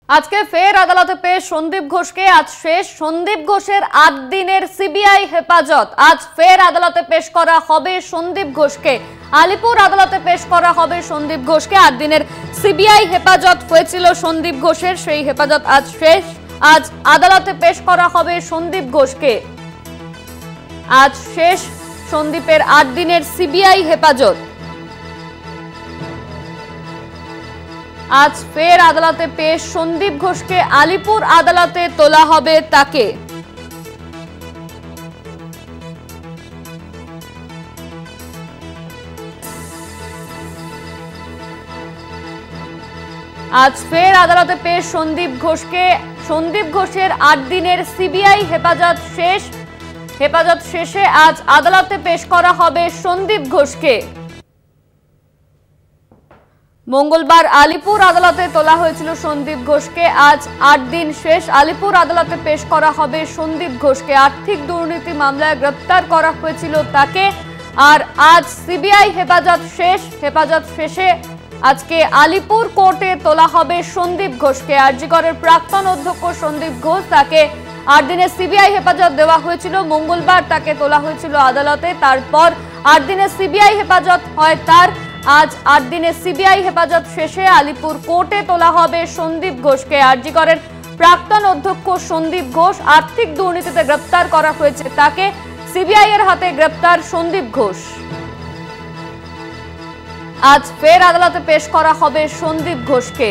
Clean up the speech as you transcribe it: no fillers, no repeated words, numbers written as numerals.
আজকে ফের আদালতে পেশ সন্দীপ ঘোষকে। আজ শেষ সন্দীপ ঘোষের 8 দিনের সিবিআই হেফাজত। আজ ফের আদালতে পেশ করা হবে সন্দীপ ঘোষকে। আলিপুর আদালতে পেশ করা হবে সন্দীপ ঘোষকে। 8 দিনের সিবিআই হেফাজত হয়েছিল সন্দীপ ঘোষের, সেই হেফাজত আজ শেষ। আজ আদালতে পেশ করা হবে সন্দীপ ঘোষকে। আজ শেষ সন্দীপের 8 দিনের সিবিআই হেফাজত। আজ ফের আদালতে পেশ সন্দীপ ঘোষকে। আলিপুর আদালতে তোলা হবে তাকে। আজ ফের আদালতে পেশ সন্দীপ ঘোষকে। সন্দীপ ঘোষের 8 দিনের সিবিআই হেফাজত শেষ। হেফাজত শেষে আজ আদালতে পেশ করা হবে সন্দীপ ঘোষকে। মঙ্গলবার আলিপুর আদালতে তোলা হয়েছিল সন্দীপ ঘোষকে। আজ 8 দিন শেষ। আলিপুর আদালতে পেশ করা হবে সন্দীপ ঘোষকে। আর্থিক দুর্নীতি মামলায় গ্রেপ্তার করা হয়েছিল তাকে। আর আজ সিবিআই হেফাজত শেষ। হেফাজত শেষে আজকে আলিপুর কোর্টে তোলা হবে সন্দীপ ঘোষকে। আরজিকরের প্রাক্তন অধ্যক্ষ সন্দীপ ঘোষ, তাকে 8 দিনের সিবিআই হেফাজত দেওয়া হয়েছিল। মঙ্গলবার তাকে তোলা হয়েছিল আদালতে। তারপর 8 দিনের সিবিআই হেফাজত হয় তার। আজ 8 দিনের সিবিআই হেফাজত শেষে আলিপুর কোর্টে তোলা হবে সন্দীপ ঘোষকে। আরজিকরের প্রাক্তন অধ্যক্ষ সন্দীপ ঘোষ, আর্থিক দুর্নীতিতে গ্রেপ্তার করা হয়েছে তাকে। সিবিআই এর হাতে গ্রেপ্তার সন্দীপ ঘোষ। আজ ফের আদালতে পেশ করা হবে সন্দীপ ঘোষকে।